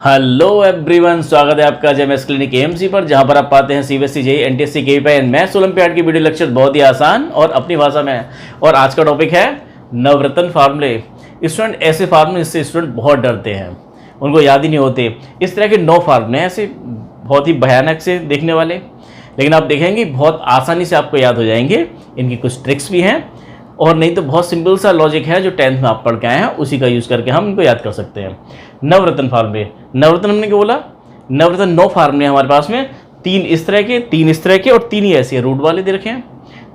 Hello everyone, स्वागत है आपका जेएमएस क्लिनिक एएमसी पर, जहां पर आप पाते हैं CBSE JEE NTSC KVPI and maths olympiad की वीडियो लेक्चर बहुत ही आसान और अपनी भाषा में है। और आज का टॉपिक है नवरत्न फार्मूले। स्टूडेंट, ऐसे फार्मूले जिससे स्टूडेंट बहुत डरते हैं, उनको याद ही नहीं होते। इस तरह के 9 फार्मूले ऐसे बहुत ही भयानक से देखने वाले, लेकिन आप देखेंगे बहुत आसानी से आपको याद हो जाएंगे। इनकी कुछ ट्रिक्स भी हैं और नहीं तो बहुत सिंपल सा लॉजिक है जो 10th में आप पढ़ के आए हैं, उसी का यूज़ करके हम इनको याद कर सकते हैं। नवरत्न फार्मूले, नवरत्न हमने क्या बोला? नवरत्न 9 फार्मूले हमारे पास में, 3 इस तरह के, 3 इस तरह के और 3 ही ऐसे रूट वाले दे रखे हैं।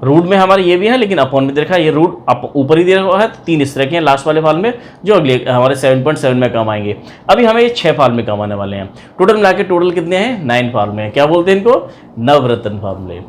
रूट में हमारे ये भी है, लेकिन अपॉन में दे रखा है, ये रूट ऊपर ही दे रखा है। तो 3 इस तरह के हैं लास्ट वाले फार्मूले, जो अगले हमारे 7.7 में काम आएंगे। अभी हमें ये 6 फार्मूले काम आने वाले हैं। टोटल मिला के टोटल कितने हैं? 9 फार्मूले हैं। क्या बोलते हैं इनको? नवरत्न फार्मूले।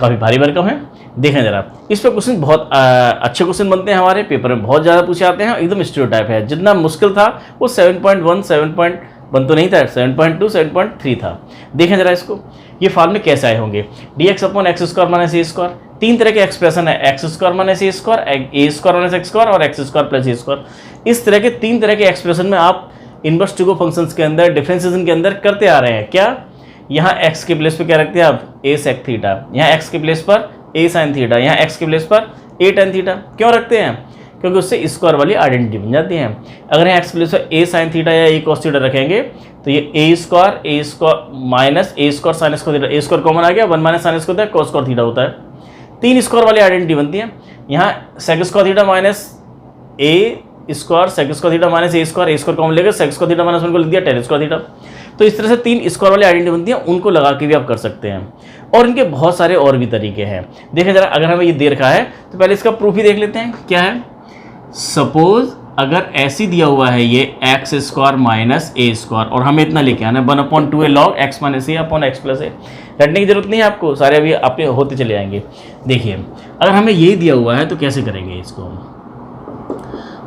काफ़ी भारी भरकम है। देखें जरा, इस पर क्वेश्चन बहुत अच्छे क्वेश्चन बनते हैं, हमारे पेपर में बहुत ज़्यादा पूछे आते हैं। एकदम स्टीरियोटाइप है। जितना मुश्किल था वो 7.1 7.1 तो नहीं था, 7.2 7.3 था। देखें जरा इसको, ये फार्मूले कैसे आए होंगे? dx upon x square minus ए स्क्वायर। 3 तरह के एक्सप्रेशन है, एक्स स्क्वायर माइनस ए स्क्वायर, ए स्क्वायर माइनस एक्स स्क्वायर और x square plus a square. इस तरह के 3 तरह के एक्सप्रेशन में आप इनवर्स ट्रिगो फंक्शंस के अंदर, डिफरेंशिएशन के अंदर करते आ रहे हैं। क्या? यहाँ x के प्लेस पे क्या रखते हैं आप? a sec theta. यहाँ x के प्लेस पर a sin थीटा। यहाँ x के प्लेस पर a tan थीटा। क्यों रखते हैं? क्योंकि उससे स्क्वायर वाली आइडेंटिटी बन जाती है। अगर यहाँ x के प्लेस पर a sin थीटा या a cos थीटा रखेंगे तो ये a square minus a square sin square theta, a square common आ गया, 1 minus sin square cos square theta होता है। 3 स्क्वायर वाली आइडेंटिटी बनती है। यहाँ sec square theta minus a square, sec square theta minus a square common लेकर sec square theta minus 1 को लिख दिया tan स्क्वायर थीटा। तो इस तरह से 3 स्क्वायर वाली आइडेंटिटी बनती है, उनको लगा के भी आप कर सकते हैं। और इनके बहुत सारे और भी तरीके हैं। देखें जरा, अगर हमें ये दे रखा है तो पहले इसका प्रूफ ही देख लेते हैं। क्या है? सपोज अगर ऐसी दिया हुआ है ये एक्स स्क्वायर माइनस ए स्क्वायर, और हमें इतना लेके आना है 1/2a log x माइनस ए अपॉन एक्स प्लस ए। रटने की जरूरत नहीं है आपको, सारे अभी आपके होते चले जाएंगे। देखिए, अगर हमें यही दिया हुआ है तो कैसे करेंगे इसको?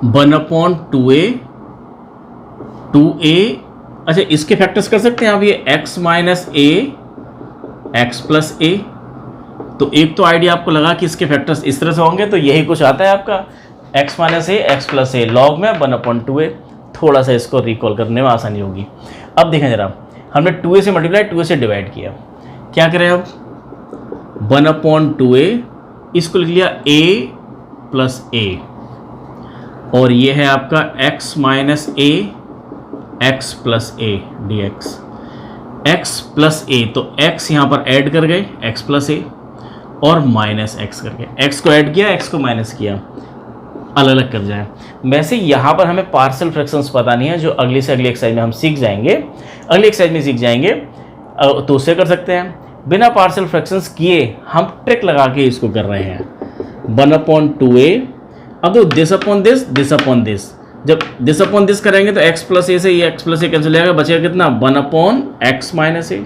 1/2a 2a, अच्छा इसके फैक्टर्स कर सकते हैं आप। ये x minus a x plus a, तो एक तो आइडिया आपको लगा कि इसके फैक्टर्स इस तरह से होंगे, तो यही कुछ आता है आपका x minus a x plus A log में 1/2a। थोड़ा सा इसको रिकॉल करने में आसानी होगी। अब देखें जरा, हमने 2a से मल्टीप्लाई 2a से डिवाइड किया। क्या करें अब? 1/2a, इसको लिख लिया a प्लस a, और ये है आपका x minus a x plus a d x plus a. तो x यहाँ पर ऐड कर गए, x प्लस ए, और माइनस एक्स करके x को ऐड किया, x को माइनस किया, अलग अलग कर जाए। वैसे यहाँ पर हमें पार्शियल फ्रैक्शंस पता नहीं है, जो अगली से अगली एक्सरसाइज में हम सीख जाएंगे, अगली एक्सरसाइज में सीख जाएंगे, तो उससे कर सकते हैं। बिना पार्शियल फ्रैक्शंस किए हम ट्रिक लगा के इसको कर रहे हैं। 1/2a, अब तो this upon this, this upon this. जब दिस अपॉन दिस करेंगे तो x प्लस ए से ये x प्लस ए कैंसिल हो जाएगा, बचेगा कितना? 1/x माइनस ए।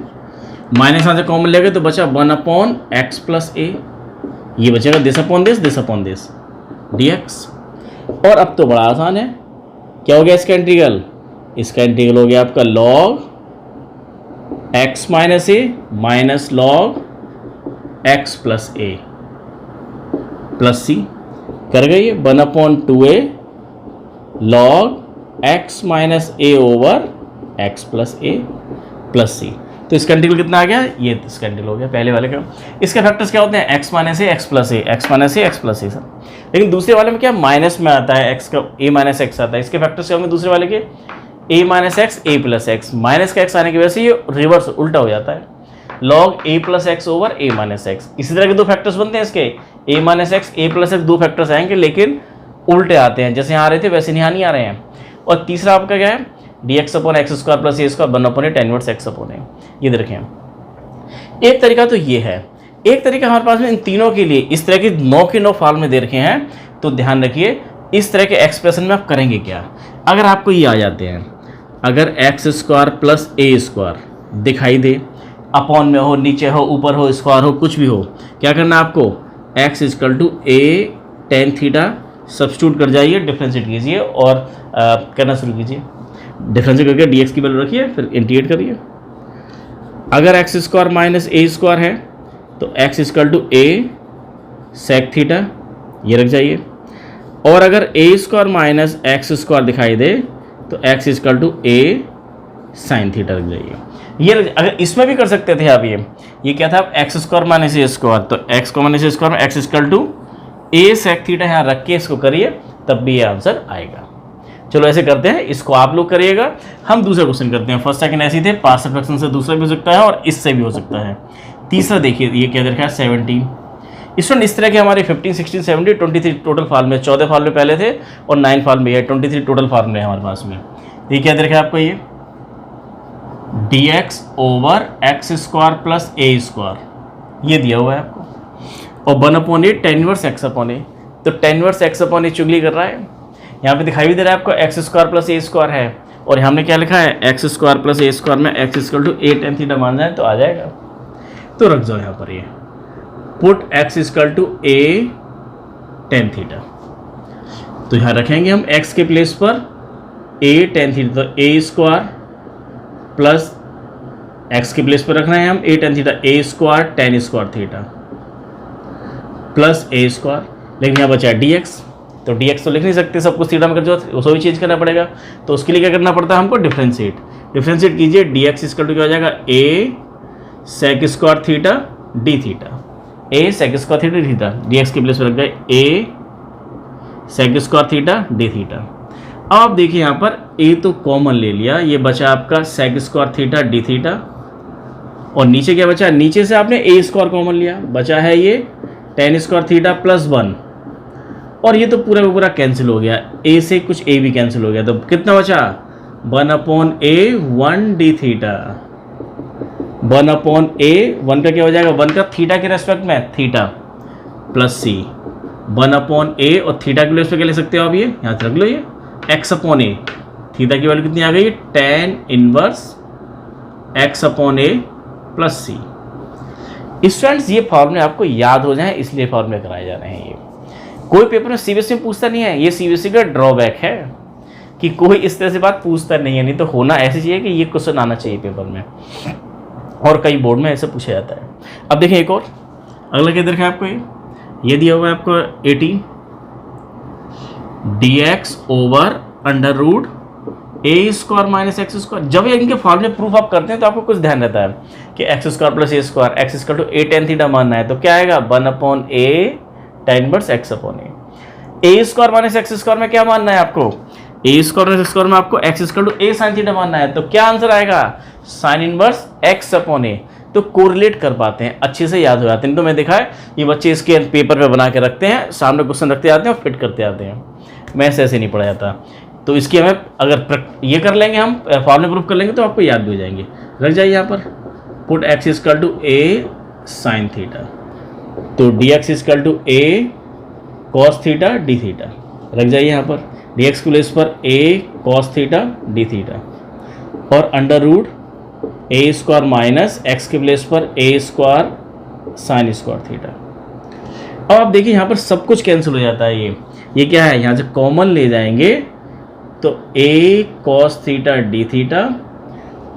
माइनस यहाँ से कॉमन लेंगे तो बचा 1/x प्लस ए। ये बचेगा दिस अपॉन दिस dx। और अब तो बड़ा आसान है। क्या हो गया इसका इंटीग्रल? इसका इंटीग्रल हो गया आपका log x माइनस ए माइनस log x प्लस ए प्लस सी। कर गई ये 1/2a log x माइनस ए ओवर x प्लस ए प्लस सी। तो इसका इंटीग्रल कितना आ गया? ये इसका इंटीग्रल हो गया पहले वाले का। इसके फैक्टर्स क्या होते हैं? x minus a x plus A, x minus a x plus A sir. लेकिन दूसरे वाले में क्या माइनस में आता है, x का a माइनस एक्स आता है। इसके फैक्टर्स क्या होंगे दूसरे वाले के? a minus x A plus x. Minus का x आने की वजह से ये रिवर्स उल्टा हो जाता है, log a plus x over a minus x. इसी तरह के 2 फैक्टर्स बनते हैं इसके, a minus x A plus x. 2 factors आएंगे लेकिन उल्टे आते हैं, जैसे यहाँ आ रहे थे वैसे यहाँ नहीं आ रहे हैं। और तीसरा आपका क्या है? dx upon x square plus a square 1/a tan inverse x upon a. ये देखें, एक तरीका तो ये है। एक तरीका हमारे पास में इन तीनों के लिए इस तरह के 9 के 9 फार्मूले दे रखे हैं। तो ध्यान रखिए, इस तरह के एक्सप्रेशन में आप करेंगे क्या? अगर आपको ये आ जाते हैं, अगर x square plus a square दिखाई दे, अपॉन में हो, नीचे हो, ऊपर हो, स्क्वायर हो, कुछ भी हो, क्या करना है आपको? x equal to a tan theta substitute कर जाइए, डिफ्रेंशिएट कीजिए और करना शुरू कीजिए। डिफ्रेंशिएट करके dx की वैल्यू रखिए, फिर इंटीग्रेट करिए। अगर एक्स स्क्वायर माइनस ए स्क्वायर है तो x equal to a sec theta, ये रख जाइए। और अगर a square minus x square दिखाई दे तो x equal to a sine theta रख जाइए। ये अगर इसमें भी कर सकते थे आप, ये क्या था, एक्स स्क्वायर माइनस ए स्क्वायर, तो एक्स को माइनस ए स्क्वायर में x equal to a sec theta यहाँ रख के इसको करिए, तब भी ये आंसर आएगा। चलो ऐसे करते हैं, इसको आप लोग करिएगा, हम दूसरा क्वेश्चन करते हैं। फर्स्ट सेकंड ऐसे ही थे, पास्ट सब्ट्रैक्शन से दूसरा भी हो सकता है और इससे भी हो सकता है। तीसरा देखिए, ये क्या देखा है 17। स्टूडेंट इस तरह के हमारे 15, 16, 17, 23 टोटल फॉर्मूले, 14 फॉर्मूले पहले थे और 9 फॉर्मूले है, 23 टोटल फॉर्मूले है हमारे पास में। ये क्या देखा है आपको, ये dx over x square plus a square ये दिया हुआ है आपको, और 1/a tan inverse x upon a. तो tan inverse x upon a चुगली कर रहा है, यहाँ पे दिखाई भी दे रहा है आपको x square plus a square है, और हमने क्या लिखा है x square plus a square में x equal to a tan theta मान जाए तो आ जाएगा। तो रख जाओ यहाँ पर, ये put x equal to a tan theta. तो यहाँ रखेंगे हम x के प्लेस पर a tan थीटा, तो ए स्क्वायर प्लस एक्स के प्लेस पर रखना है हम a tan theta, a square tan square theta plus a square, लेकिन यहाँ बचा dx, तो dx तो लिख नहीं सकते, सब कुछ थीटा में कर जो उसको भी चेंज करना पड़ेगा, तो उसके लिए क्या करना पड़ता है हमको, डिफ्रेंशिएट कीजिए। dx इक्वल टू क्या हो जाएगा, a sec square theta d theta, a sec square theta d theta, dx के प्लेस पर रख गए a sec square theta d theta. अब आप देखिए यहाँ पर a तो कॉमन ले लिया, ये बचा आपका sec square theta d theta, और नीचे क्या बचा, नीचे से आपने a स्क्वायर कॉमन लिया, बचा है ये tan स्क्वायर थीटा प्लस 1, और ये तो पूरा का पूरा कैंसिल हो गया, a से कुछ a भी कैंसिल हो गया, तो कितना बचा 1/a 1d थीटा, 1/a 1 का क्या हो जाएगा, 1 का थीटा के रेस्पेक्ट में थीटा प्लस c, 1/a और थीटा के रेस्पेक्ट क्या ले सकते हो आप, ये यहाँ से रख लो, ये x अपॉन a, थीटा की वैल्यू कितनी आ गई, tan inverse x upon a plus c। Students ये फॉर्मूले आपको याद हो जाए इसलिए फॉर्मूले कराए जा रहे हैं। ये कोई पेपर में सीबीएसई में पूछता नहीं है, ये सीबीएसई का ड्रॉबैक है कि कोई इस तरह से बात पूछता नहीं है, नहीं तो होना ऐसे चाहिए कि ये क्वेश्चन आना चाहिए पेपर में, और कई बोर्ड में ऐसे पूछा जाता है। अब देखें एक और, अगला क्या देखा है आपको, ये दिया हुआ है आपको 18 dx over under root a square minus x square. जब ये इनके फॉर्मूले प्रूफ आप करते हैं तो आपको कुछ ध्यान रहता है कि x square plus a square, x equal to a tan theta मानना है, तो क्या आएगा 1/a tan inverse x upon ए स्क्वायर माइनस एक्स स्क्वायर में क्या मानना है आपको, ए स्क्वायर माइनस स्क्वायर में आपको x equal to a sine theta मानना है, तो क्या आंसर आएगा sine inverse x upon a. तो कोरिलेट कर पाते हैं, अच्छे से याद हो जाते हैं। तो मैं देखा है ये बच्चे इसके पेपर पे बना के रखते हैं, सामने क्वेश्चन रखते आते हैं और फिट करते आते हैं, मैं ऐसे नहीं पढ़ा जाता। तो इसकी हमें अगर ये कर लेंगे, हम फॉर्मूले प्रूफ कर लेंगे तो आपको याद भी हो जाएंगे। रख जाइए यहाँ पर, put x equal to a sine theta, तो d x equal to a cos theta d theta, रख जाइए यहाँ पर डी एक्स प्लेस पर a cos theta d theta, और under root a square minus x के प्लेस पर a square sine square theta. अब आप देखिए यहाँ पर सब कुछ कैंसिल हो जाता है, ये क्या है, यहाँ से कॉमन ले जाएंगे तो a cos theta d theta,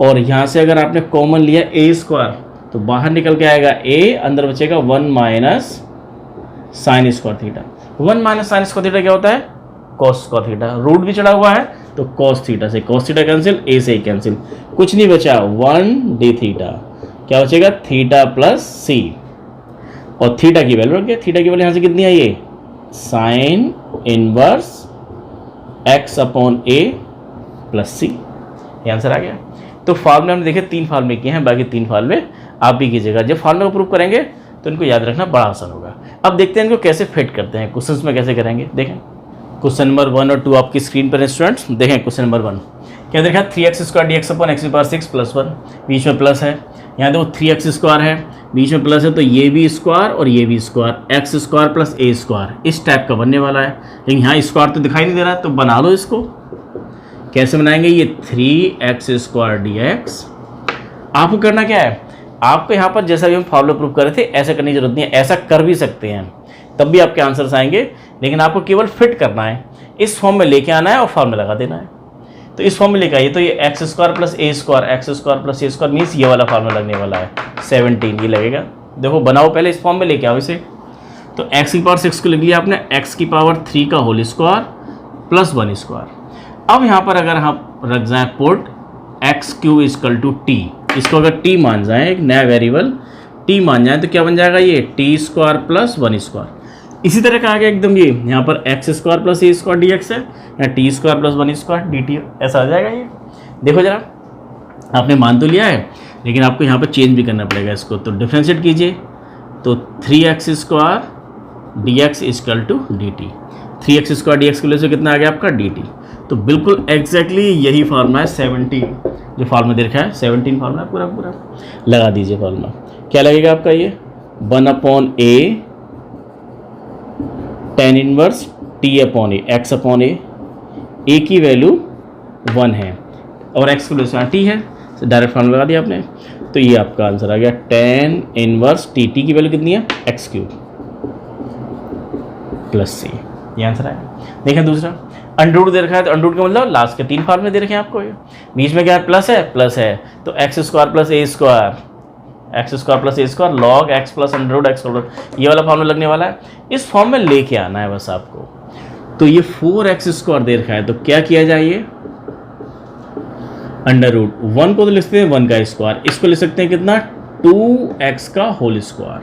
और यहाँ से अगर आपने कॉमन लिया a स्क्वायर तो बाहर निकल के आएगा a, अंदर बचेगा 1 minus sign square theta. 1 minus sign square theta क्या होता है, कॉस स्क्वायर थीटा, रूट भी चढ़ा हुआ है तो कॉस थीटा से कॉस थीटा कैंसिल, a से ही कैंसिल, कुछ नहीं बचा 1 डी थीटा, क्या बचेगा थीटा प्लस c, और थीटा की वैल्यू रख गया, थीटा की वैल्यू यहाँ से कितनी आई है sine inverse x upon a plus C, ये आंसर आ गया। तो फार्मूले हमने देखे 3 फार्मूले किए हैं, बाकी 3 फार्मूले आप भी कीजिएगा। जब फार्मूले को प्रूव करेंगे तो इनको याद रखना बड़ा आसान होगा। अब देखते हैं इनको कैसे फिट करते हैं, क्वेश्चंस में कैसे करेंगे। देखें क्वेश्चन नंबर 1 और 2 आपकी स्क्रीन पर है स्टूडेंट्स। देखें क्वेश्चन नंबर 1 क्या देखा, 3x square D x upon x power 6 plus 1, बीच में प्लस है, यहाँ देखो 3x स्क्वायर है, बीच में प्लस है, तो ये भी स्क्वायर और ये भी square, x square plus a square इस टाइप का बनने वाला है। लेकिन यहाँ स्क्वायर तो दिखाई नहीं दे रहा, तो बना लो इसको। कैसे बनाएंगे, ये 3x स्क्वायर डी एक्स। आपको करना क्या है, आपको यहाँ पर जैसा भी हम फॉर्मूला प्रूव कर रहे थे ऐसा करने की जरूरत नहीं है, ऐसा कर भी सकते हैं तब भी आपके आंसर्स आएंगे, लेकिन आपको केवल फिट करना है, इस फॉर्म में लेके आना है और फॉर्मूला लगा देना है। तो इस फॉर्म में लेके आइए, तो ये X square plus a square, x square plus a square means ये वाला फार्मूला लगने वाला है 17, ये लगेगा। देखो बनाओ, पहले इस फॉर्म में लेके आओ इसे। तो एक्स की पावर 6 को लिख लिया आपने, एक्स की पावर 3 का होल स्क्वायर प्लस 1 स्क्वायर। अब यहाँ पर अगर हम रख जाएं put x cube equal to t. इसको अगर टी मान जाए, एक नया वेरिएबल टी मान जाए, तो क्या बन जाएगा ये टी स्क्वायर प्लस 1 स्क्वायर। इसी तरह का आ गया एकदम ये, यहाँ पर X square plus a square D x है, या T square plus 1 square D T, ऐसा आ जाएगा ये। देखो जरा, आपने मान तो लिया है, लेकिन आपको यहाँ पर चेंज भी करना पड़ेगा इसको। तो डिफ्रेंशिएट कीजिए, तो 3x square D x equal to D t. 3x square D x की वजह से कितना आ गया आपका डी टी। तो बिल्कुल एग्जैक्टली यही फार्मूला है 17, जो फार्मूला दे रखा है 17 फार्मूला पूरा पूरा लगा दीजिए। फार्मूला क्या लगेगा आपका ये 1/a tan inverse t upon a, x upon a की वैल्यू 1 है और एक्स की वैल्यू टी है, डायरेक्ट फार्मूला लगा दिया आपने। तो ये आपका आंसर आ गया tan इनवर्स टी की वैल्यू कितनी है एक्स क्यूब प्लस सी, ये आंसर आएगा। देखें दूसरा, अंडर रूट दे रखा है, तो अंडर रूट का मतलब लास्ट के 3 फार्मूले दे रखे हैं आपको। ये बीच में क्या है प्लस है, तो x square plus a square, x square plus a square log x plus under root x, ये वाला फार्मूला लगने वाला है। इस फॉर्म में लेके आना है बस आपको। तो ये 4x स्क्वायर दे रखा है, तो क्या किया जाए, ये अंडर रूट 1 को तो लिख सकते हैं 1 का स्क्वायर, इसको लिख सकते हैं कितना 2x का होल स्क्वायर,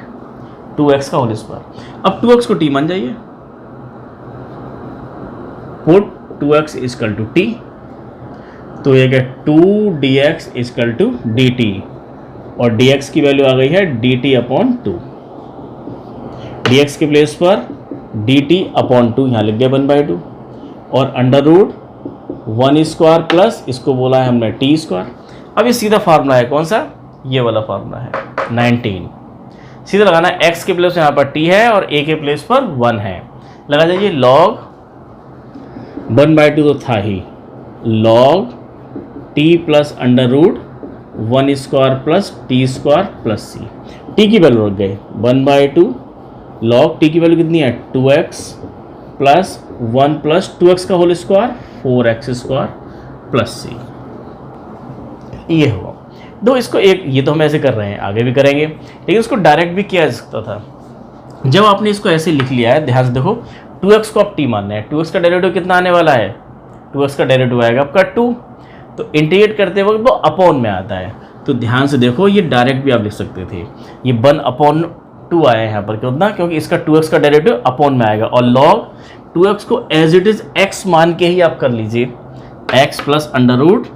2x का होल स्क्वायर। अब 2x को t मान जाइए, put 2x is equal to T, तो ये क्या 2dx इजकल टू dt, और dx की वैल्यू आ गई है dt अपॉन 2। dx के प्लेस पर dt अपॉन 2 यहाँ लिख दिया 1/2, और अंडर रूट 1 स्क्वायर प्लस इसको बोला है हमने टी स्क्वायर। अब ये सीधा फार्मूला है, कौन सा, ये वाला फार्मूला है 19। सीधा लगाना है, x के प्लेस यहाँ पर t है और a के प्लेस पर 1 है, लगा जाइए log 1/2 तो था ही, log t plus under root 1 square plus t square plus C. T की वैल्यू रख गए 1/2, log टी की वैल्यू कितनी है 2x प्लस 1 प्लस 2x का whole square 4x square plus C. ये हुआ दो, इसको एक, ये तो हम ऐसे कर रहे हैं, आगे भी करेंगे, लेकिन उसको डायरेक्ट भी किया जा सकता था। जब आपने इसको ऐसे लिख लिया है, ध्यान से देखो 2x को आप t मानना है, 2x का डेरिवेटिव कितना आने वाला है, 2x का डेरिवेटिव आएगा आपका 2, तो इंटीग्रेट करते वक्त वो अपॉन में आता है। तो ध्यान से देखो, ये डायरेक्ट भी आप लिख सकते थे, ये 1/2 आया है यहाँ पर, क्यों ना, क्योंकि इसका 2x का डेरिवेटिव अपॉन में आएगा, और log 2x को एज इट इज x मान के ही आप कर लीजिए, x plus under root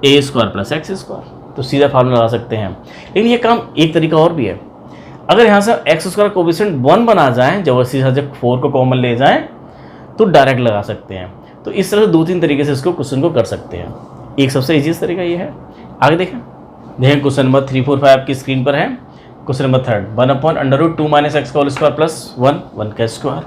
a square plus x square, तो सीधा फार्मूला लगा सकते हैं। लेकिन ये काम एक तरीका और भी है, अगर यहाँ से एक्स स्क्वायर कोएफिशिएंट 1 बना जाए, जबरदस्ती से 4 को कॉमन ले जाएं, तो डायरेक्ट लगा सकते हैं। तो इस तरह से 2-3 तरीके से इसको क्वेश्चन को कर सकते हैं। एक सबसे ईजीएस्ट तरीका ये है। आगे देखें क्वेश्चन नंबर 3, 4, 5 आपकी स्क्रीन पर है। क्वेश्चन नंबर 3, 1/√2 - x का होल स्क्वायर प्लस 1 का स्क्वायर।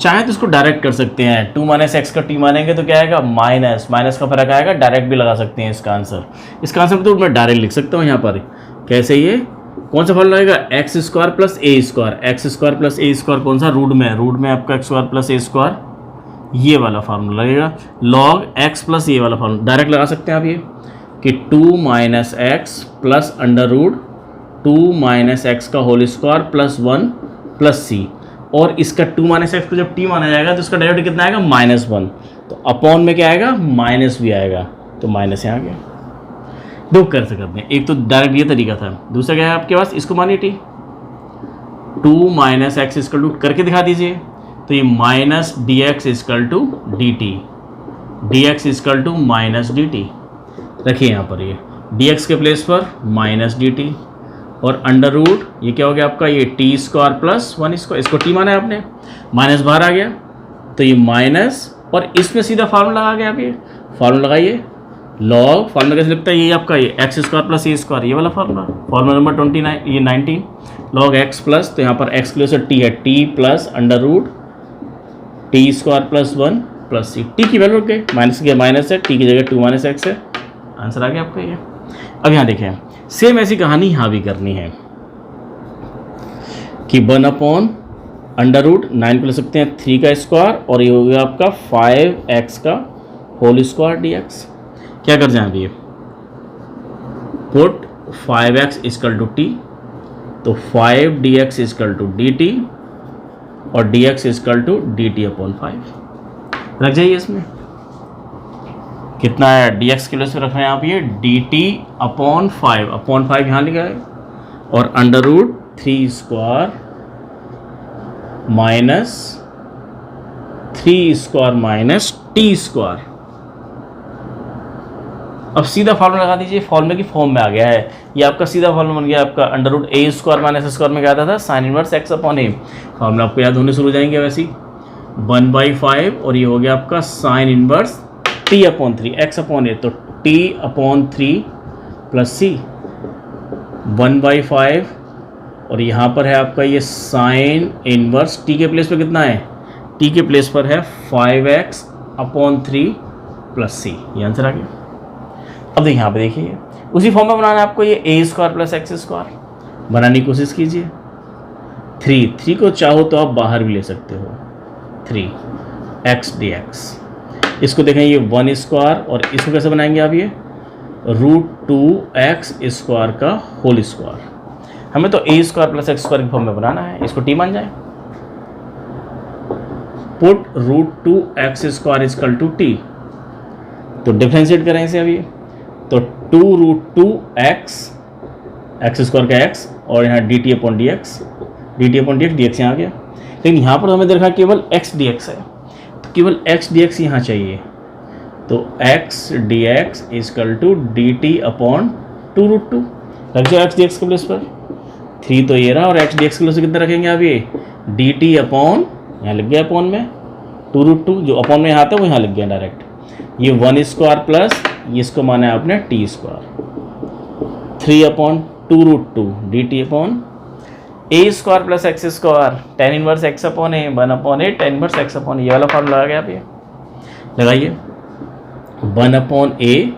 चाहे तो इसको डायरेक्ट कर सकते हैं, 2 - x का t मानेंगे तो क्या आएगा माइनस का फर्क आएगा, डायरेक्ट भी लगा सकते हैं इसका आंसर तो मैं डायरेक्ट लिख सकता हूँ यहाँ पर। कैसे, ये कौन सा फॉर्मूला आएगा, x square plus a square, x square plus a square कौन सा, रूट में आपका x square plus a square, ये वाला फार्मूला लगेगा, लॉग एक्स प्लस ये वाला फार्मूला डायरेक्ट लगा सकते हैं आप, ये कि 2 - x plus under root 2 - x का whole square plus 1 plus c, और इसका 2 - x को जब t माना जाएगा तो इसका डेरिवेटिव कितना आएगा -1, तो अपॉन में क्या आएगा माइनस भी आएगा, तो माइनस यहाँ आ गया। दो कर सकते हैं, एक तो डायरेक्ट ये तरीका था, दूसरा क्या है आपके पास, इसको मानिए t 2 - x इक्वल टू करके दिखा दीजिए, तो ये minus dx equal to dt, dx equal to minus dt रखिए यहाँ पर, ये dx के प्लेस पर माइनस dt, और अंडर रूट ये क्या हो गया आपका, ये टी स्क्वायर प्लस 1 स्क्वायर, इसको t माना है आपने, माइनस बाहर आ गया, तो ये माइनस, और इसमें सीधा फार्मूला आ गया। आप ये फार्मूला लगाइए, लॉग फार्मूला कैसे लिखता है, ये आपका ये X square plus a square, ये वाला फार्मूला नंबर 29, ये 19, लॉग एक्स प्लस, तो यहाँ पर एक्स के लिए टी है, t plus under root T square plus 1 plus C, T की वैल्यू रख गए, माइनस की माइनस है, टी की जगह 2 - x है, आंसर आ गया आपका ये। अब यहाँ देखें, सेम ऐसी कहानी यहाँ भी करनी है कि 1/√9 को ले सकते हैं 3 का स्क्वायर, और ये हो गया आपका 5x का होल स्क्वायर dx। क्या कर जाए अभी, put 5x equal to t, तो 5dx इक्वल टू dt, और dx equal to dt upon 5 रख जाइए इसमें। कितना है, डी एक्स के प्लेस पे रख रहे हैं आप ये डी टी अपॉन 5 यहाँ लिखा है, और under root 3 square minus 3 square minus T square. अब सीधा फॉर्मूला लगा दीजिए, फॉर्मूले की फॉर्म में आ गया है ये आपका, सीधा फॉर्मूला बन गया आपका under root a square minus square में क्या आता था, साइन इनवर्स एक्स अपॉन ए। फॉर्मूला आपको याद होने शुरू हो जाएंगे वैसे ही, 1/5 और ये हो गया आपका sine inverse t upon 3 x upon a, तो टी अपॉन 3 प्लस सी 1/5, और यहाँ पर है आपका ये साइन इनवर्स टी के प्लेस पर कितना है, टी के प्लेस पर है 5x अपॉन 3 प्लस सी, ये आंसर आ गया। अब देखिए यहाँ पे देखिए उसी फॉर्म में बनाना है आपको, ये A square plus x square बनाने की कोशिश कीजिए। 3 को चाहो तो आप बाहर भी ले सकते हो, 3x dx। इसको देखें ये 1 स्क्वायर, और इसको कैसे बनाएंगे आप, ये √2x स्क्वायर का होल स्क्वायर। हमें तो a square plus x square की फॉर्म में बनाना है, इसको टी मान जाए। Put √2x square equal to T, तो डिफ्रेंशिएट करें इसे अभी, तो 2√2x एक्स स्क्वायर का x, और यहाँ D T upon D x यहाँ आ गया। लेकिन यहाँ पर हमें देखा केवल x dx है, तो केवल x dx यहाँ चाहिए, तो x dx equal to D T upon 2√2 रख जाओ x dx के प्लेस पर, 3 तो ये रहा, और x dx के प्लेस पर कितना रखेंगे आप, ये डी टी अपॉन, यहाँ लिख गया अपॉन में 2√2, जो अपॉन में यहाँ आता है वो यहाँ लिख गया डायरेक्ट, ये 1 स्क्वायर प्लस ये इसको माना है आपने T square, 3 upon 2√2 D T upon A square plus x square tan inverse x upon A 1 upon A tan inverse x upon, ये वाला फॉर्मूला लगा गया आप, ये लगाइए 1 upon A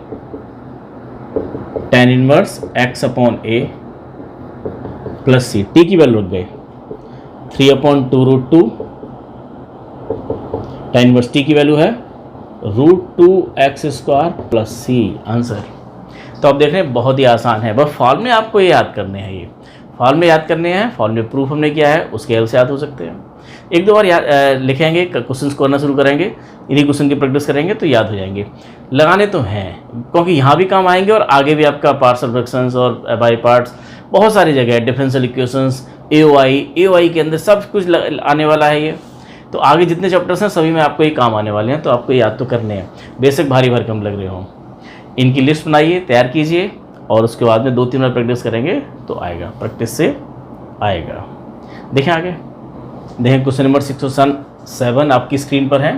tan inverse x upon A plus C, T की value रख गए 3 अपॉन 2√2 tan इनवर्स टी की वैल्यू है √2x स्क्वायर प्लस सी, आंसर। तो आप देख रहे हैं बहुत ही आसान है, बस फॉर्मूले आपको ये याद करने हैं, ये फॉर्मूले याद करने हैं, फॉर्मूले प्रूफ हमने किया है उसके हेल्प से याद हो सकते हैं। एक दो बार याद लिखेंगे, क्वेश्चन करना शुरू करेंगे, इन्हीं क्वेश्चन की प्रैक्टिस करेंगे तो याद हो जाएंगे। लगाने तो हैं क्योंकि यहाँ भी काम आएंगे और आगे भी आपका पार्ट्स ऑफ फ्रैक्शंस और बाई पार्ट्स बहुत सारी जगह है, डिफरेंशियल इक्वेशंस, AOI के अंदर सब कुछ आने वाला है ये। तो आगे जितने चैप्टर्स हैं सभी में आपको ये काम आने वाले हैं, तो आपको याद तो करने हैं, बेशक भारी भरकम लग रहे हों। इनकी लिस्ट बनाइए, तैयार कीजिए, और उसके बाद में 2-3 बार प्रैक्टिस करेंगे तो आएगा, प्रैक्टिस से आएगा। देखें आगे, देखें क्वेश्चन नंबर 607 आपकी स्क्रीन पर है।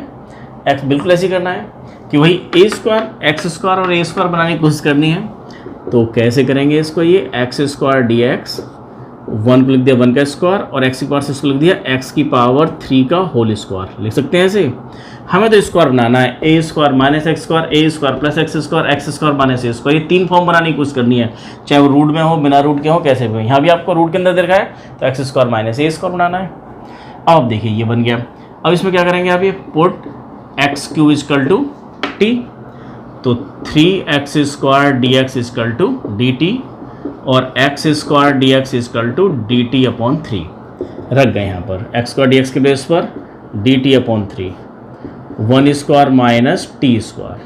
एक्स बिल्कुल ऐसे करना है कि वही ए स्क्वायर एक्स स्क्वायर और ए स्क्वायर बनाने की कोशिश करनी है। तो कैसे करेंगे इसको, ये एक्स स्क्वायर डी एक्स, 1 को लिख दिया 1 का स्क्वायर, और एक्स की पावर से इसको लिख दिया x की पावर 3 का होल स्क्वायर, लिख सकते हैं ऐसे। हमें तो स्क्वायर बनाना है, A square minus x square, A square plus x square minus A square, ये 3 फॉर्म बनाने की कोशिश करनी है, चाहे वो रूट में हो, बिना रूट के हो, कैसे भी हो। यहाँ भी आपको रूट के अंदर देखा है तो एक्स स्क्वायर माइनस ए स्क्वायर बनाना है। अब देखिए ये बन गया। अब इसमें क्या करेंगे आप, ये put X cube equal to T, तो 3x square D x equal to D T, और x square D x equal to D T upon 3 रख गए यहाँ पर, एक्स स्क्वायर डी एक्स के बेस पर D T upon 3, 1 square minus T square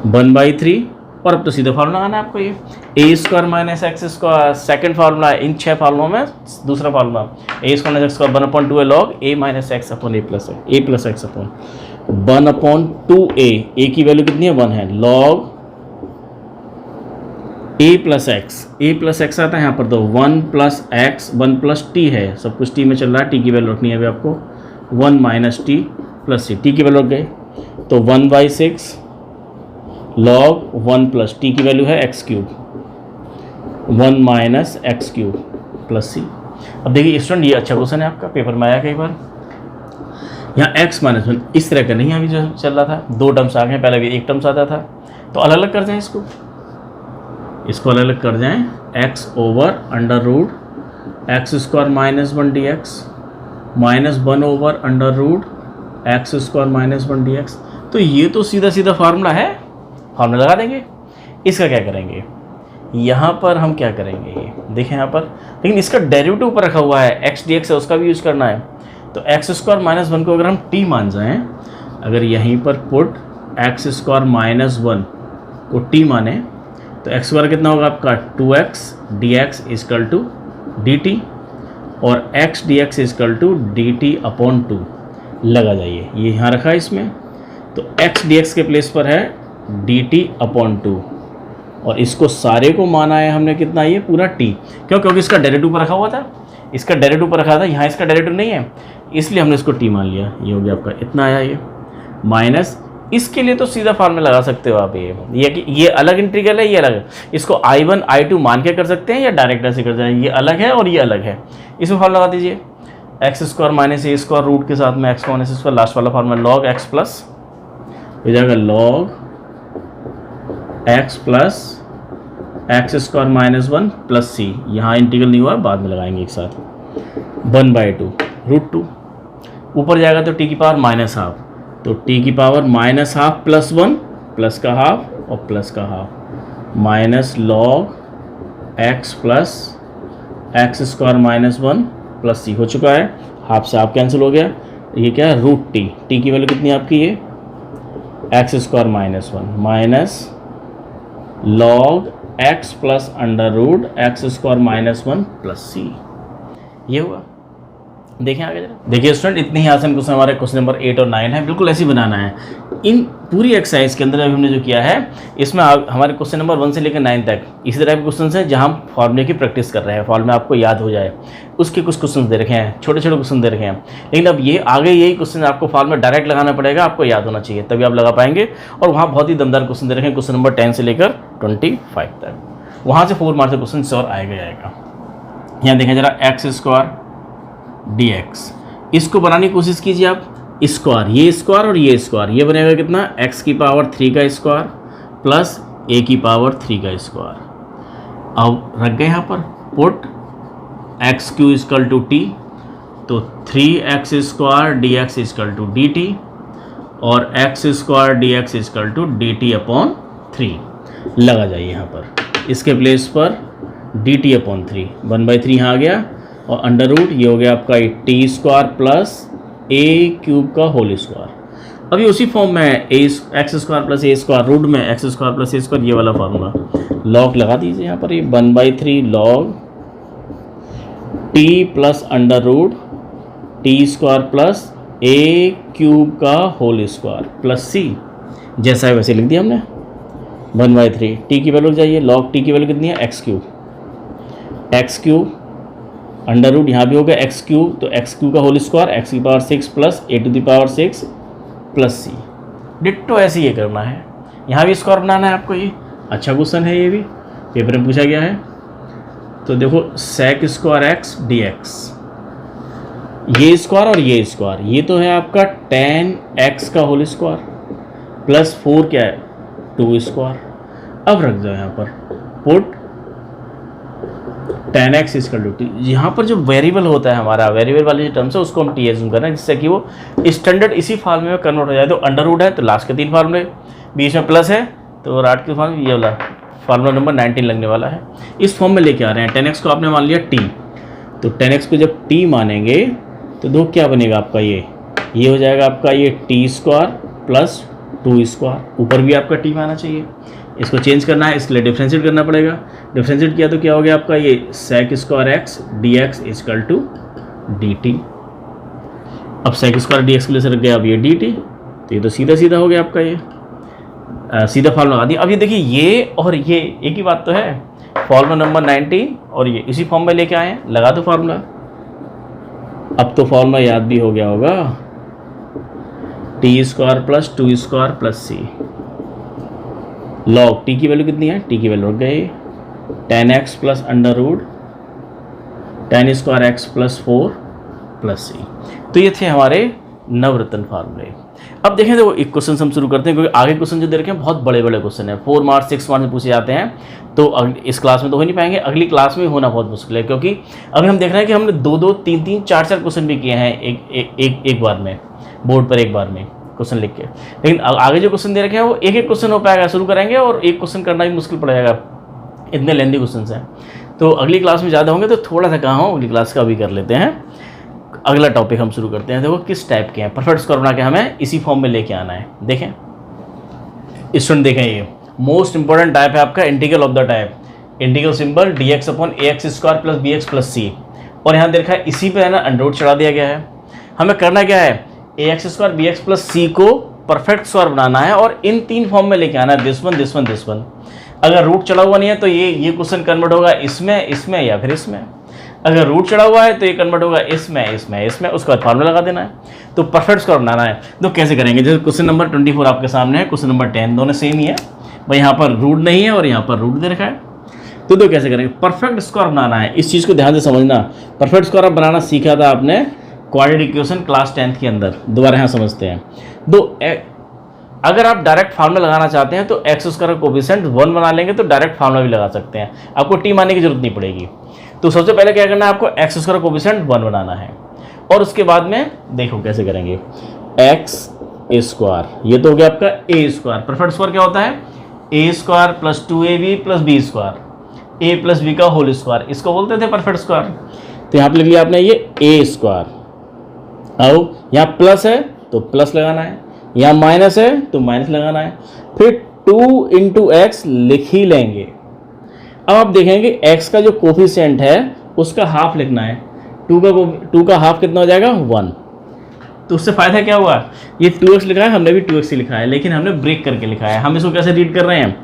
1/3, और अब तो सीधा फार्मूला लगाना है आपको, ये A square minus x square second formula है इन 6 फार्मूलों में, दूसरा formula A square minus x square 1/2 log A minus X upon A plus X upon 1/2a, A की वैल्यू कितनी है 1 है, लॉग a प्लस एक्स आता है यहाँ पर, तो 1 प्लस एक्स 1 प्लस टी है, सब कुछ टी में चल रहा है, टी की वैल्यू रखनी है अभी आपको, 1 minus T plus C, T की वैल्यू रख गए, तो 1/6 लॉग 1 प्लस टी की वैल्यू है X cube, 1 minus X cube plus C. अब देखिए स्टूडेंट, ये अच्छा क्वेश्चन है आपका, पेपर में आया कई बार। यहाँ x माइनस 1 इस तरह का नहीं अभी जो चल रहा था, 2 टर्म्स आ गए, पहले भी 1 टर्म्स आता था, तो अलग अलग कर जाएं इसको अलग अलग कर जाएं, x over under root x square minus 1 d x minus 1 over under root x square minus 1 d x. तो ये तो सीधा सीधा फार्मूला है, फार्मूला लगा देंगे। इसका क्या करेंगे, यहाँ पर हम क्या करेंगे, ये देखें यहाँ पर, लेकिन इसका डेरिवेटिव ऊपर रखा हुआ है x dx है, उसका भी यूज़ करना है। तो एक्स स्क्वायर माइनस 1 को अगर हम t मान जाएं, अगर यहीं पर पुट एक्स स्क्वायर माइनस 1 को टी माने तो एक्स स्क्वायर कितना होगा आपका 2x dx equal to dt और x dx equal to dt upon 2 लगा जाइए। ये यहाँ रखा है इसमें, तो x dx के प्लेस पर है dt अपॉन 2 और इसको सारे को माना है हमने कितना, ये पूरा t, क्योंकि इसका डेरिवेटिव पर रखा हुआ था, इसका डेरिवेटिव पर रखा था, यहाँ इसका डेरिवेटिव नहीं है इसलिए हमने इसको t मान लिया। ये हो गया आपका इतना आया, ये माइनस, इसके लिए तो सीधा फार्मूला लगा सकते हो आप, ये अलग इंटीग्रल है, ये अलग है, इसको I1 I2 मान के कर सकते हैं या डायरेक्ट ऐसे कर सकते हैं, ये अलग है और ये अलग है। इसमें फार्मूला लगा दीजिए एक्स स्क्वायर माइनस ए स्क्वायर रूट के साथ में एक्स माइनस स्क्वायर, लास्ट वाला फार्मूला लॉग एक्स प्लस हो जाएगा log x plus x square minus 1 plus C, यहाँ इंटीग्रल नहीं हुआ बाद में लगाएंगे एक साथ, 1/2 रूट 2, ऊपर जाएगा तो टी की पावर माइनस हाफ, तो टी की power minus half plus 1 plus का हाफ और प्लस का half minus log x plus x square minus 1 plus C हो चुका है, हाफ से हाफ कैंसिल हो गया, ये क्या है रूट टी, टी की वैल्यू कितनी है आपकी, ये X square minus 1 minus log x plus under root x square minus 1 plus C, ये हुआ। देखें आगे जरा, देखिए स्टूडेंट इतने ही आसान क्वेश्चन हमारे क्वेश्चन नंबर 8 और 9 है, बिल्कुल ऐसे ही बनाना है। इन पूरी एक्सरसाइज के अंदर अभी हमने जो किया है इसमें हमारे क्वेश्चन नंबर 1 से लेकर 9 तक इसी तरह के क्वेश्चन हैं जहां हम फॉर्मूले की प्रैक्टिस कर रहे हैं, फॉर्मूला आपको याद हो जाए, उसके कुछ क्वेश्चन दे रखे हैं, छोटे छोटे क्वेश्चन दे रखे हैं, लेकिन अब ये आगे यही क्वेश्चन आपको फॉर्मूला डायरेक्ट लगाना पड़ेगा, आपको याद होना चाहिए तभी आप लगा पाएंगे। और वहाँ बहुत ही दमदार क्वेश्चन दे रखे हैं, क्वेश्चन नंबर 10 से लेकर 25 तक, वहाँ से 4 मार्क्स का क्वेश्चन श्योर आएगा। यहाँ देखें जरा एक्स स्क्वायर dx, इसको बनाने की कोशिश कीजिए आप, स्क्वायर, ये स्क्वायर और ये स्क्वायर, ये बनेगा कितना x की पावर 3 का स्क्वायर प्लस a की पावर 3 का स्क्वायर। अब रख गए यहाँ पर put x cube equal to T, तो 3x square dx equal to dt और x square dx equal to dt upon 3 लगा जाइए यहाँ पर, इसके प्लेस पर dt अपॉन 3 1/3 यहाँ आ गया और अंडर रूट ये हो गया आपका T square plus A cube का होल स्क्वायर। अभी उसी फॉर्म में है x square plus a square, root में x square plus a square, ये वाला फार्मूला लॉग लगा दीजिए यहाँ पर, ये 1/3 log T plus under root T square plus A cube का होल स्क्वायर प्लस सी, जैसा है वैसे लिख दिया हमने 1/3, टी की वैल्यू जाइए, लॉग टी की वैल्यू कितनी है एक्स क्यूब अंडर रूट यहाँ भी हो गया एक्स क्यूब, तो एक्स क्यूब का होल स्क्वायर एक्स की power 6 plus a to the power 6 plus c, ditto ऐसे ये करना है, यहाँ भी स्क्वायर बनाना है आपको। ये अच्छा क्वेश्चन है, ये भी पेपर में पूछा गया है। तो देखो सेक स्क्वायर एक्स dx, ये स्क्वायर और ये स्क्वायर, ये तो है आपका tan x का होल स्क्वायर प्लस 4 क्या है 2 स्क्वायर। अब रख दो यहाँ पर put tan x equal to t, यहाँ पर जो वेरिएबल होता है हमारा, वेरिएबल वाली जो टर्म्स है उसको हम टी एज्यूम कर रहे हैं, जिससे कि वो स्टैंडर्ड इसी फार्मूले में कन्वर्ट हो जाए। तो अंडर रूट है तो लास्ट के 3 फार्मूले, बीच में प्लस है तो राट के फार्मूले, ये वाला फार्मूला नंबर 19 लगने वाला है, इस फॉर्म में लेके आ रहे हैं। tan x को आपने मान लिया t, तो tan x को जब t मानेंगे तो दो क्या बनेगा आपका, ये हो जाएगा आपका ये टी स्क्वायर प्लस 2 स्क्वायर, ऊपर भी आपका t माना चाहिए, इसको चेंज करना है इसलिए डिफ्रेंशिएट करना पड़ेगा। डिफ्रेंशिएट किया तो क्या हो गया आपका, ये sec square x dx equal to dt। अब सेक स्क्वायर dx के लिए से रख गया अब ये dt, तो ये तो सीधा सीधा हो गया आपका, ये सीधा फॉर्मूला लगा दिया। अब ये देखिए ये और ये एक ही बात तो है, फॉर्मूला नंबर 19 और ये इसी फॉर्म में लेके आए हैं, लगा दो फार्मूला। अब तो फॉर्मूला याद भी हो गया होगा, T square plus 2 square plus C, log T की वैल्यू कितनी है, टी की वैल्यू रख गए tan x plus under root tan square x plus 4 plus C. तो ये थे हमारे नवरत्न फार्मूले। अब देखें तो एक क्वेश्चन हम शुरू करते हैं, क्योंकि आगे क्वेश्चन जो दे रखे हैं बहुत बड़े बड़े क्वेश्चन हैं, 4 मार्क्स 6 मार्क्स में पूछे जाते हैं, तो इस क्लास में तो हो नहीं पाएंगे, अगली क्लास में होना बहुत मुश्किल है, क्योंकि अभी हम देख रहे हैं कि हमने 2-2 3-3 4-4 क्वेश्चन भी किए हैं एक बार में, बोर्ड पर एक बार में क्वेश्चन लिख के, लेकिन आगे जो क्वेश्चन दे रखे हैं वो एक क्वेश्चन हो पाएगा, शुरू करेंगे और एक क्वेश्चन करना भी मुश्किल पड़ेगा, इतने लेंदी क्वेश्चन हैं। तो अगली क्लास में ज़्यादा होंगे, तो थोड़ा सा कहाँ हो अगली क्लास का भी कर लेते हैं। अगला टॉपिक हम शुरू करते हैं, देखो किस टाइप के हैं, परफेक्ट स्कोर बना के हमें इसी फॉर्म में लेके आना है। देखें स्टूडेंट देखें, ये मोस्ट इंपॉर्टेंट टाइप है आपका integral of the type. Integral symbol dx upon ax square plus bx plus c, और यहाँ देखा है इसी पे है ना अंडर रूट चढ़ा दिया गया है। हमें करना क्या है, ax square bx plus c को परफेक्ट स्क्वायर बनाना है और इन तीन फॉर्म में लेके आना है, this one this one this one. अगर रूट चढ़ा हुआ नहीं है तो ये क्वेश्चन कन्वर्ट होगा इसमें, इसमें या फिर इसमें। अगर रूट चढ़ा हुआ है तो ये कन्वर्ट होगा इसमें, इसमें, इसमें, उसके बाद फॉर्मूला लगा देना है। तो परफेक्ट स्क्वायर बनाना है, तो कैसे करेंगे? जैसे क्वेश्चन नंबर 24 आपके सामने है, क्वेश्चन नंबर 10, दोनों सेम ही है भाई। यहाँ पर रूट नहीं है और यहाँ पर रूट दे रखा है, तो कैसे करेंगे? परफेक्ट स्क्वायर बनाना है। इस चीज़ को ध्यान से समझना। परफेक्ट स्क्वायर आप बनाना सीखा था आपने क्वाड्रेटिक इक्वेशन क्लास 10th के अंदर। दोबारा यहाँ समझते हैं। अगर आप डायरेक्ट फार्मूला लगाना चाहते हैं तो एक्स स्क्वायर का कोफिशिएंट 1 बना लेंगे तो डायरेक्ट फार्मूला भी लगा सकते हैं, आपको टी मानने की जरूरत नहीं पड़ेगी। तो सबसे पहले क्या करना है, आपको एक्स स्क्वायर का कोफिशिएंट 1 बनाना है, और उसके बाद में देखो कैसे करेंगे। एक्स स्क्वायर, ये तो हो गया आपका ए स्क्वायर। परफेक्ट स्क्वायर क्या होता है? A square plus 2ab plus B square, A plus B का होल स्क्वायर, इसको बोलते थे परफेक्ट स्क्वायर। तो यहाँ पे लिख लिया आपने ये ए स्क्वायर। अब यहाँ प्लस है तो प्लस लगाना है, यहाँ माइनस है तो माइनस लगाना है, फिर 2 इंटू एक्स लिख ही लेंगे। अब आप देखेंगे एक्स का जो कोफिशिएंट है उसका हाफ लिखना है। 2 का हाफ कितना हो जाएगा? 1। तो उससे फ़ायदा क्या हुआ, ये 2x लिखा है, हमने भी 2x ही लिखा है, लेकिन हमने ब्रेक करके लिखा है। हम इसको कैसे रीड कर रहे हैं?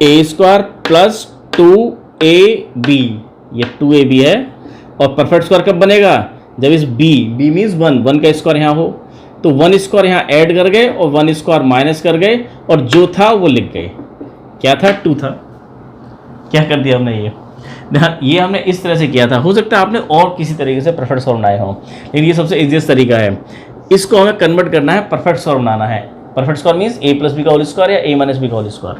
ए स्क्वायर प्लस 2ab, ये 2ab है। और परफेक्ट स्क्वायर कब बनेगा? जब इस b मीन्स 1 का स्क्वायर यहाँ हो, तो 1 स्क्वायर यहाँ ऐड कर गए और 1 स्क्वायर माइनस कर गए, और जो था वो लिख गए। क्या था? 2 था। क्या कर दिया हमने? ये हमने इस तरह से किया था। हो सकता है आपने और किसी तरीके से परफेक्ट स्क्वायर बनाए हों, लेकिन ये सबसे इजीएस्ट तरीका है। इसको हमें कन्वर्ट करना है, परफेक्ट स्क्वायर बनाना है। Perfect square means a plus B का होल स्क्वायर या a माइनस बी का होल स्क्वायर।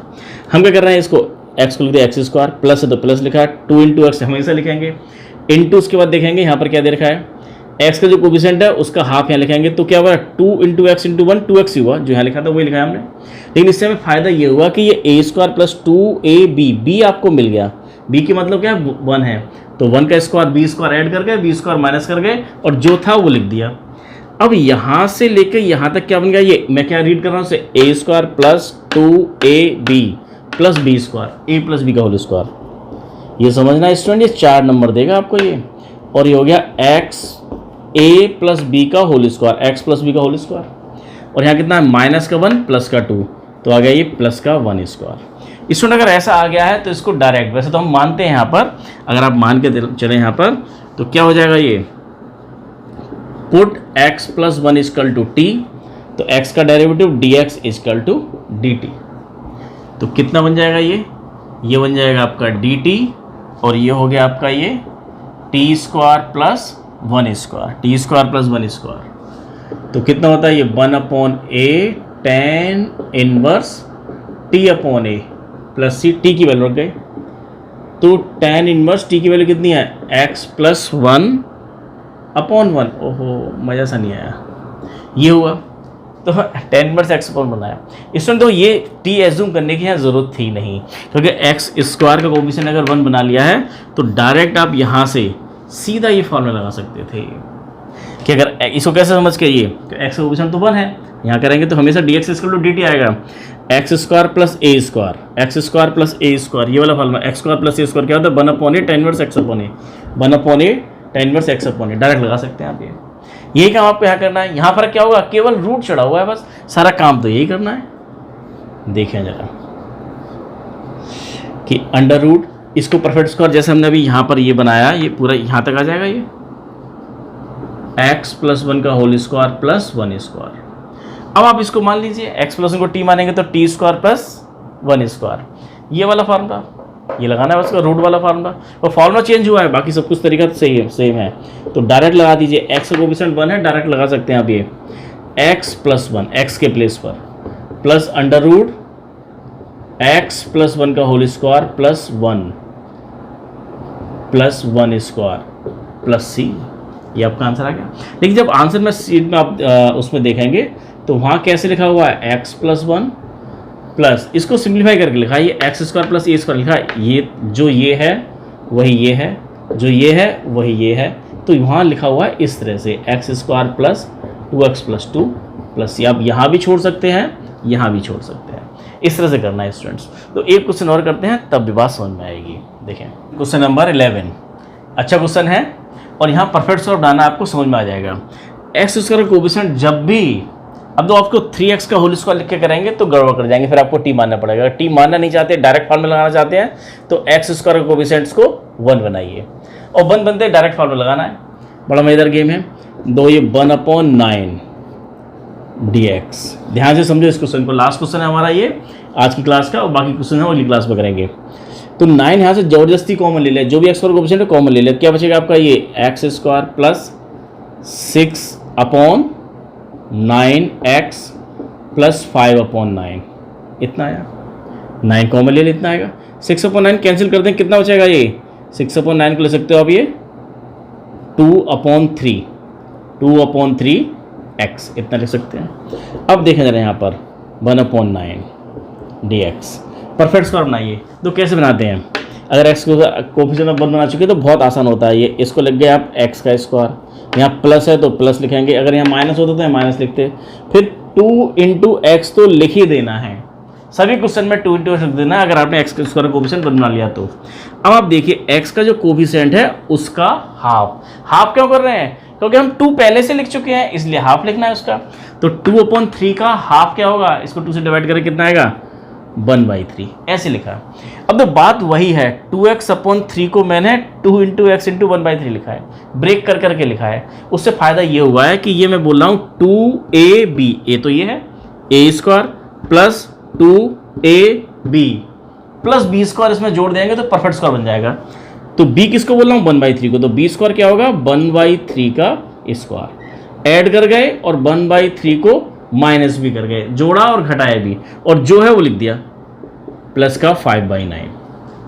हम क्या कर रहे हैं, इसको x को लिख दिया एक्स स्क्वायर, प्लस है तो प्लस लिखा है, 2 इंटू एक्स हमेशा लिखेंगे, इंटू उसके बाद देखेंगे यहाँ पर क्या दे रखा है, x का जो कोफिशिएंट है उसका हाफ यहाँ लिखेंगे, तो क्या हुआ? 2 इंटू एक्स इंटू 1, 2x ही हुआ, जो यहाँ लिखा था वही लिखा है हमने। लेकिन इससे हमें फ़ायदा ये हुआ कि ये a square plus 2ab, b आपको मिल गया। b की मतलब क्या है? 1 है, तो 1 का स्क्वायर b स्क्वायर ऐड कर गए, b स्क्वायर माइनस कर गए, और जो था वो लिख दिया। अब यहाँ से लेके यहाँ तक क्या बन गया? ये मैं क्या रीड कर रहा हूँ उसे, a square plus 2ab plus B square, a plus B का होल स्क्वायर। ये समझना स्टूडेंट, ये 4 नंबर देगा आपको ये। और ये हो गया x a प्लस बी का whole square, x plus B का होल स्क्वायर, और यहाँ कितना है? माइनस का 1 प्लस का 2, तो आ गया ये प्लस का 1 स्क्वायर। स्टूडेंट अगर ऐसा आ गया है तो इसको डायरेक्ट, वैसे तो हम मानते हैं यहाँ पर, अगर आप मान के चले यहाँ पर तो क्या हो जाएगा? ये put x plus 1 equal to T, तो x का derivative dx equal to dt, तो कितना बन जाएगा? ये बन जाएगा आपका dt, और ये हो गया आपका ये t square plus 1 square, T square plus 1 square, तो कितना होता है? ये 1/a tan inverse t upon a plus c, T की वैल्यू रख गए, तो tan इनवर्स टी की वैल्यू कितनी है? x plus 1/1। ओहो, मज़ा सा नहीं आया, ये हुआ तो tan इनवर्स x अपॉन बनाया। इसमें तो ये t एज्यूम करने की यहाँ ज़रूरत थी नहीं, क्योंकि x स्क्वायर का कोफिशिएंट अगर 1 बना लिया है तो डायरेक्ट आप यहाँ से सीधा ये फॉर्मूला लगा सकते थे कि अगर इसको कैसे समझ के, ये तो x का कोफिशिएंट तो 1 है, यहाँ करेंगे तो हमेशा dx इक्वल टू dt आएगा। X square plus a square, x square plus a square, ये वाला formula x square plus a square क्या होता है? 1/a tan inverse x upon a, 1/a tan inverse x upon a, direct लगा सकते हैं आप ये। यही काम आपको यहाँ करना है। यहाँ पर क्या होगा? केवल रूट चढ़ा हुआ है, बस सारा काम तो यही करना है। देखें जरा कि अंडर रूट, इसको परफेक्ट स्क्वायर जैसे हमने अभी यहाँ पर ये बनाया, ये पूरा यहाँ तक आ जाएगा, ये x प्लस 1 का होल स्क्वायर प्लस 1 स्क्वायर। अब आप इसको मान लीजिए x प्लस 1 को t मानेंगे तो टी स्क्वायर प्लस 1 स्क्वायर, ये वाला फार्मूला ये लगाना है, उसका रूट वाला फार्मूला। और फार्मूला चेंज हुआ है, बाकी सब कुछ तरीका सही है, सेम है, तो डायरेक्ट लगा दीजिए। x का कोफिशिएंट 1 है, डायरेक्ट लगा सकते हैं आप ये x प्लस 1, x के प्लेस पर, plus under root x plus 1 का whole square plus 1 square plus c, ये आपका आंसर आ गया। लेकिन जब आंसर में सीट में आप उसमें देखेंगे तो वहाँ कैसे लिखा हुआ है? x प्लस 1 प्लस, इसको सिंप्लीफाई करके लिखा है, ये X square plus a square लिखा है, ये जो ये है वही ये है, जो ये है वही ये है, तो वहाँ लिखा हुआ है इस तरह से x square plus 2x plus 2 plus, आप यहाँ भी छोड़ सकते हैं, यहाँ भी छोड़ सकते हैं। इस तरह से करना है स्टूडेंट्स। तो एक क्वेश्चन और करते हैं, तब भी बात समझ में आएगी। देखें क्वेश्चन नंबर 11, अच्छा क्वेश्चन है और यहाँ परफेक्ट स्क्वायर बनाना आपको समझ में आ जाएगा। एक्स स्क्वायर का कोएफिशिएंट जब भी, अब तो आपको 3x का होल स्क्वायर लिख के करेंगे तो गड़बड़ कर जाएंगे, फिर आपको t मानना पड़ेगा। अगर t मानना नहीं चाहते, डायरेक्ट फॉर्मूला लगाना चाहते हैं तो एक्स स्क्वायर के कोएफिशिएंट्स को 1 बनाइए और 1 बनते डायरेक्ट फॉर्मूला लगाना है। बड़ा मजेदार गेम है। दो ये 1/9 dx, ध्यान से समझो इस क्वेश्चन को। लास्ट क्वेश्चन है हमारा ये आज की क्लास का, और बाकी क्वेश्चन है अगली क्लास में करेंगे। तो 9 यहाँ से जबरदस्ती कॉमन ले ले, जो भी एक्स स्क्वायर कोएफिशिएंट है कॉमन ले ले, क्या बचेगा आपका ये X square plus 6/9x plus 5/9, इतना आया। 9 कॉमन ले ले, इतना आएगा। 6/9 कैंसिल करते हैं, कितना बचेगा ये 6/9 को ले सकते हो आप ये 2/3x, इतना लिख सकते हैं। अब देखें जरा यहाँ पर 1/9 dx, परफेक्ट स्क्वायर बनाइए। तो कैसे बनाते हैं, अगर एक्स को कोएफिशिएंट 1 बना चुके तो बहुत आसान होता है ये। इसको लिख गए आप एक्स का स्क्वायर, यहाँ प्लस है तो प्लस लिखेंगे, अगर यहाँ माइनस होता तो यहाँ माइनस लिखते, फिर 2 × x तो लिख ही देना है, सभी क्वेश्चन में 2 × x लिख देना है अगर आपने एक्स का स्क्वायर कोएफिशिएंट बना लिया तो। अब आप देखिए एक्स का जो कोएफिशिएंट है उसका हाफ क्यों कर रहे हैं, क्योंकि हम 2 पहले से लिख चुके हैं इसलिए हाफ लिखना है उसका। तो 2/3 का हाफ क्या होगा, इसको 2 से डिवाइड करके कितना आएगा 1/3, ऐसे लिखा। अब तो बात वही है, 2x/3 को मैंने 2 × x × 1/3 लिखा है, ब्रेक कर करके लिखा है। उससे फायदा ये हुआ है कि ये मैं बोल रहा हूँ 2ab, ए तो ये है a² plus 2ab plus b² इसमें जोड़ देंगे तो परफेक्ट स्क्वायर बन जाएगा। तो b किसको बोल रहा हूँ 1/3 को, तो b² क्या होगा 1/3 का स्क्वायर, ऐड कर गए और 1/3 को माइनस भी कर गए, जोड़ा और घटाया भी, और जो है वो लिख दिया प्लस का 5/9।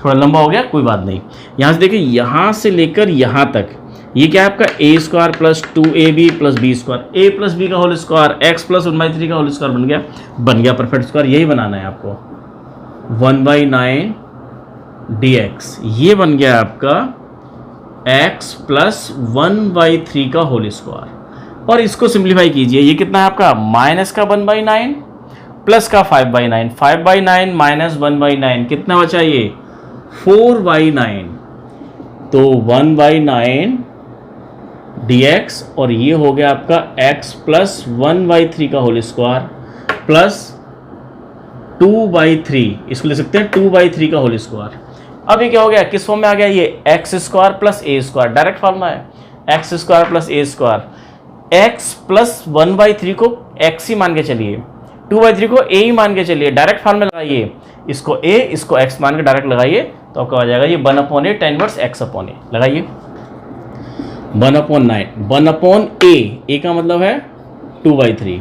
थोड़ा लंबा हो गया, कोई बात नहीं। यहाँ से देखिए, यहाँ से लेकर यहाँ तक ये क्या है आपका a² plus 2ab plus b², a plus b का होल स्क्वायर, x प्लस 1/3 का होल स्क्वायर बन गया परफेक्ट स्क्वायर। यही बनाना है आपको 1/9 dx, ये बन गया आपका x प्लस 1/3 का होल स्क्वायर। और इसको सिंप्लीफाई कीजिए, ये कितना है आपका माइनस का 1/9 प्लस का 5/9, 5/9 माइनस 1/9 कितना बचा ये 4/9, तो 1/9 dx, और ये हो गया आपका x प्लस 1/3 का होल स्क्वायर प्लस 2/3, इसको ले सकते हैं 2/3 का होल स्क्वायर। अब ये क्या हो गया, किस फॉर्म में आ गया, ये x² plus a², direct form है x² plus a²। x plus 1/3 को x ही मान के चलिए, 2/3 को a ही मान के चलिए, डायरेक्ट फॉर्म में लगाइए, इसको a इसको x मान के डायरेक्ट लगाइए तो आपका आ जाएगा ये 1/8 tan इनवर्स x/a, लगाइए 1/9, 1/a का मतलब है 2/3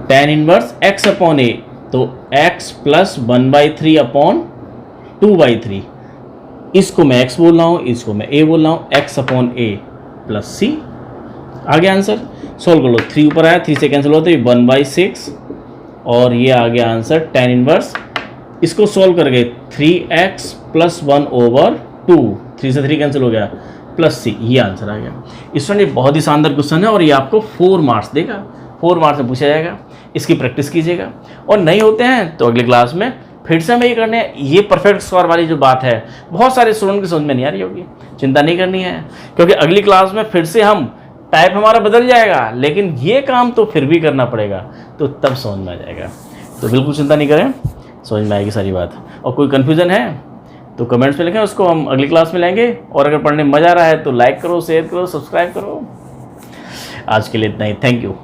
tan इनवर्स x/a, तो x प्लस 1/3/2/3, इसको मैं x बोल रहा हूँ, इसको मैं a बोल रहा हूँ, x/a प्लस c। आगे आंसर सोल्व कर लो, 3 ऊपर आया, 3 से कैंसिल होता है 1/6, और ये आ गया आंसर tan इनवर्स। इसको सोल्व कर गए 3x प्लस 1/2, 3 से 3 कैंसिल हो गया प्लस c, ये आंसर आ गया। स्टूडेंट ये बहुत ही शानदार क्वेश्चन है और ये आपको 4 मार्क्स देगा, 4 मार्क्स में पूछा जाएगा, इसकी प्रैक्टिस कीजिएगा। और नहीं होते हैं तो अगले क्लास में फिर से हमें ये करने हैं। ये परफेक्ट स्क्वायर वाली जो बात है बहुत सारे स्टूडेंट की समझ में नहीं आ रही होगी, चिंता नहीं करनी है, क्योंकि अगली क्लास में फिर से हम टाइप हमारा बदल जाएगा, लेकिन ये काम तो फिर भी करना पड़ेगा, तो तब समझ में आ जाएगा। तो बिल्कुल चिंता नहीं करें, समझ में आएगी सारी बात। और कोई कन्फ्यूज़न है तो कमेंट्स में लिखें, उसको हम अगली क्लास में लेंगे। और अगर पढ़ने में मज़ा आ रहा है तो लाइक करो, शेयर करो, सब्सक्राइब करो। आज के लिए इतना ही, थैंक यू।